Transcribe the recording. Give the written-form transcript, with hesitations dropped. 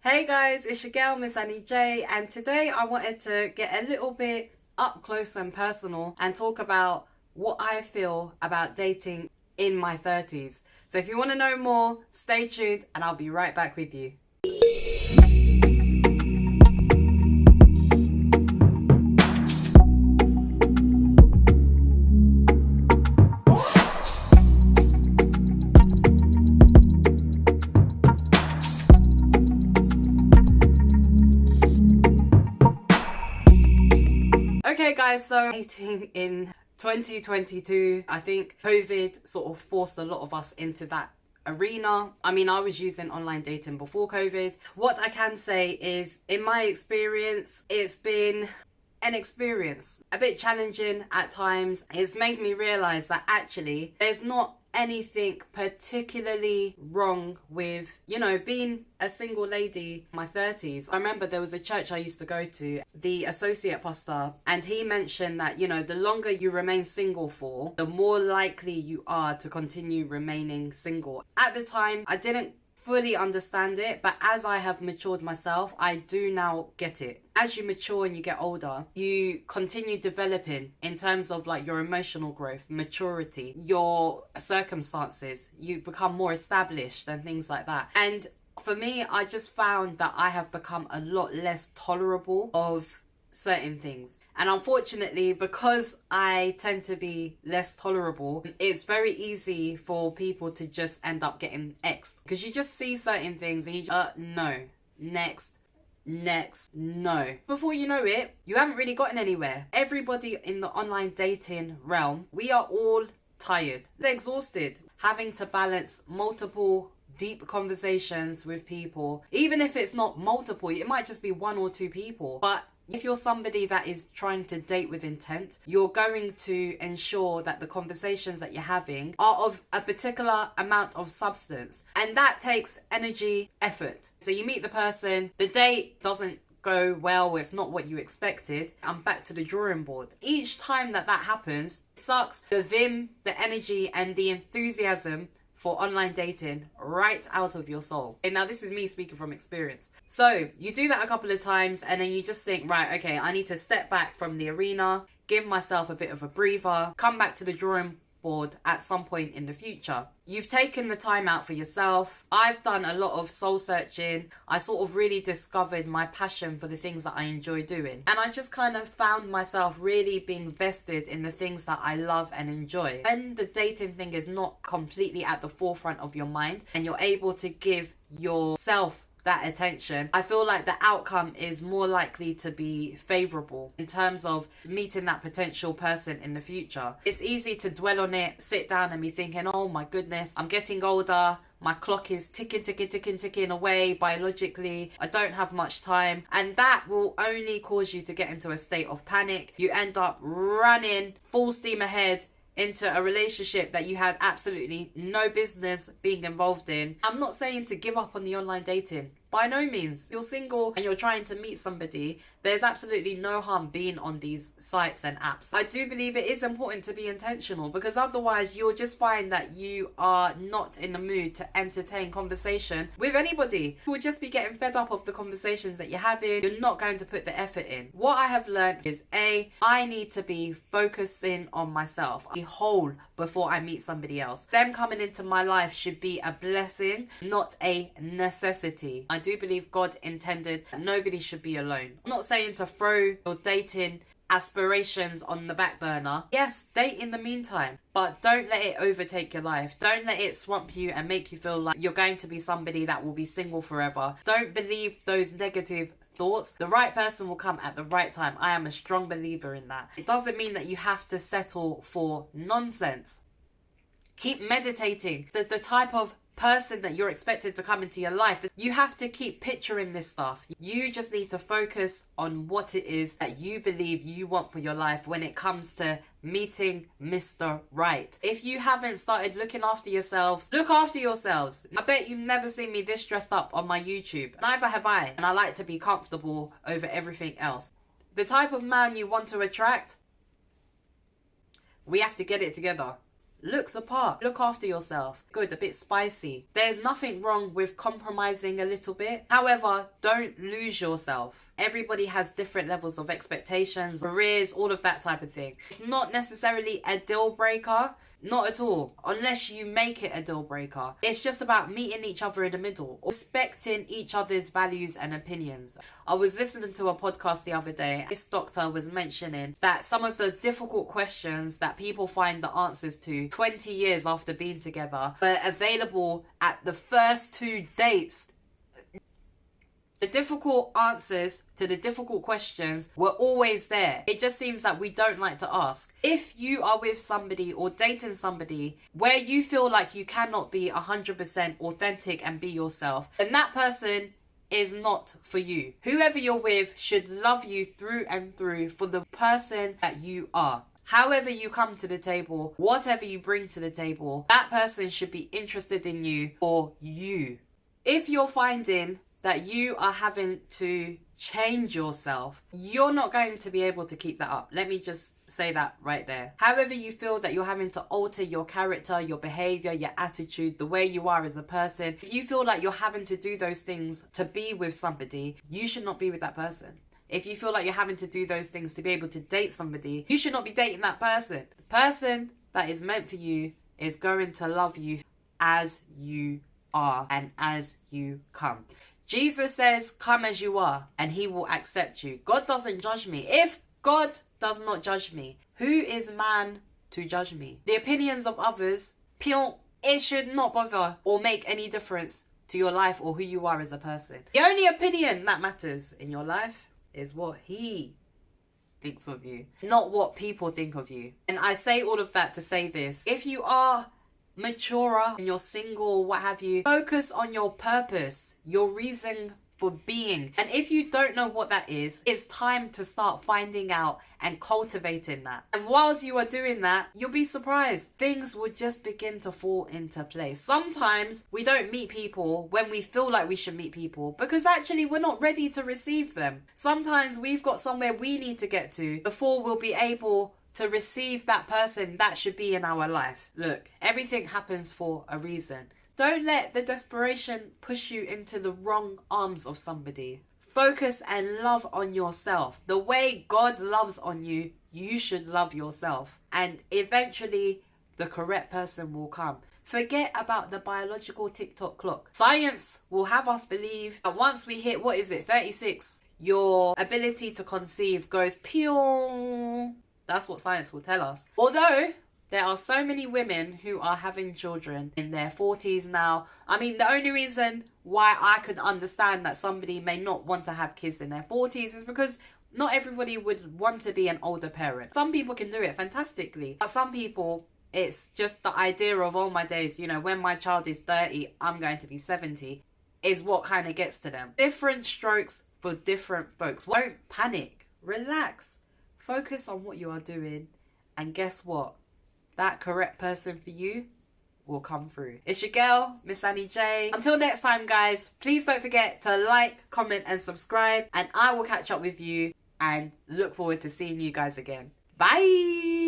Hey guys, it's your girl Miss Annie J, and today I wanted to get a little bit up close and personal and talk about what I feel about dating in my 30s. So if you want to know more, stay tuned and I'll be right back with you. Okay guys, so dating in 2022, I think COVID sort of forced a lot of us into that arena. I mean, I was using online dating before COVID. What I can say is, in my experience, it's been an experience, a bit challenging at times. It's made me realize that actually there's not anything particularly wrong with, being a single lady in my 30s. I remember there was a church I used to go to, the associate pastor, and he mentioned that, the longer you remain single for, the more likely you are to continue remaining single. At the time, I didn't fully understand it, but as I have matured myself, I do now get it. As you mature and you get older, you continue developing in terms of like your emotional growth, maturity, your circumstances, you become more established and things like that. And for me, I just found that I have become a lot less tolerable of certain things. And unfortunately, because I tend to be less tolerable, it's very easy for people to just end up getting X'd. Because you just see certain things and you just, no, next, no. Before you know it, you haven't really gotten anywhere. Everybody in the online dating realm, we are all tired, exhausted, having to balance multiple deep conversations with people. Even if it's not multiple, it might just be one or two people. But if you're somebody that is trying to date with intent, you're going to ensure that the conversations that you're having are of a particular amount of substance. And that takes energy, effort. So you meet the person, the date doesn't go well, it's not what you expected, I'm back to the drawing board. Each time that happens, it sucks the vim, the energy and the enthusiasm for online dating right out of your soul. And now this is me speaking from experience. So you do that a couple of times and then you just think, right, okay, I need to step back from the arena, give myself a bit of a breather, come back to the drawing board at some point in the future. You've taken the time out for yourself. I've done a lot of soul searching. I sort of really discovered my passion for the things that I enjoy doing. And I just kind of found myself really being vested in the things that I love and enjoy. When the dating thing is not completely at the forefront of your mind and you're able to give yourself that attention, I feel like the outcome is more likely to be favorable in terms of meeting that potential person in the future. It's easy to dwell on it, sit down and be thinking, oh my goodness, I'm getting older, my clock is ticking away biologically, I don't have much time. And that will only cause you to get into a state of panic. You end up running full steam ahead into a relationship that you had absolutely no business being involved in. I'm not saying to give up on the online dating. By no means. You're single and you're trying to meet somebody, there's absolutely no harm being on these sites and apps. I do believe it is important to be intentional, because otherwise you'll just find that you are not in the mood to entertain conversation with anybody. You will just be getting fed up of the conversations that you're having. You're not going to put the effort in. What I have learned is I need to be focusing on myself, be whole before I meet somebody else. Them coming into my life should be a blessing, not a necessity. I do believe God intended that nobody should be alone. I'm not saying to throw your dating aspirations on the back burner. Yes, date in the meantime, but don't let it overtake your life. Don't let it swamp you and make you feel like you're going to be somebody that will be single forever. Don't believe those negative thoughts. The right person will come at the right time. I am a strong believer in that. It doesn't mean that you have to settle for nonsense. Keep meditating. The type of person that you're expected to come into your life, you have to keep picturing this stuff. You just need to focus on what it is that you believe you want for your life when it comes to meeting Mr. Right. If you haven't started looking after yourselves, look after yourselves. I bet you've never seen me this dressed up on my YouTube. Neither have I. And I like to be comfortable over everything else. The type of man you want to attract, we have to get it together. Look the part. Look after yourself. Good, a bit spicy. There's nothing wrong with compromising a little bit. However, don't lose yourself. Everybody has different levels of expectations, careers, all of that type of thing. It's not necessarily a deal breaker. Not at all. Unless you make it a deal breaker. It's just about meeting each other in the middle. Respecting each other's values and opinions. I was listening to a podcast the other day. This doctor was mentioning that some of the difficult questions that people find the answers to 20 years after being together were available at the first 2 dates. The difficult answers to the difficult questions were always there. It just seems that we don't like to ask. If you are with somebody or dating somebody where you feel like you cannot be 100% authentic and be yourself, then that person is not for you. Whoever you're with should love you through and through for the person that you are. However you come to the table, whatever you bring to the table, that person should be interested in you for you. If you're finding that you are having to change yourself, you're not going to be able to keep that up. Let me just say that right there. However you feel that you're having to alter your character, your behavior, your attitude, the way you are as a person, if you feel like you're having to do those things to be with somebody, you should not be with that person. If you feel like you're having to do those things to be able to date somebody, you should not be dating that person. The person that is meant for you is going to love you as you are and as you come. Jesus says, come as you are, and he will accept you. God doesn't judge me. If God does not judge me, who is man to judge me? The opinions of others, it should not bother or make any difference to your life or who you are as a person. The only opinion that matters in your life is what he thinks of you, not what people think of you. And I say all of that to say this. If you are maturer and you're single, what have you, focus on your purpose, your reason for being. And if you don't know what that is, it's time to start finding out and cultivating that. And whilst you are doing that, you'll be surprised. Things will just begin to fall into place. Sometimes we don't meet people when we feel like we should meet people because actually we're not ready to receive them. Sometimes we've got somewhere we need to get to before we'll be able to receive that person that should be in our life. Look, everything happens for a reason. Don't let the desperation push you into the wrong arms of somebody. Focus and love on yourself. The way God loves on you, you should love yourself. And eventually, the correct person will come. Forget about the biological TikTok clock. Science will have us believe that once we hit, 36, your ability to conceive goes pew. That's what science will tell us. Although there are so many women who are having children in their 40s now. I mean, the only reason why I could understand that somebody may not want to have kids in their 40s is because not everybody would want to be an older parent. Some people can do it fantastically. But some people, it's just the idea of, oh my days, when my child is 30, I'm going to be 70, is what kind of gets to them. Different strokes for different folks. Don't panic. Relax. Focus on what you are doing, and guess what? That correct person for you will come through. It's your girl, Miss Annie J. Until next time, guys, please don't forget to like, comment, and subscribe, and I will catch up with you and look forward to seeing you guys again. Bye!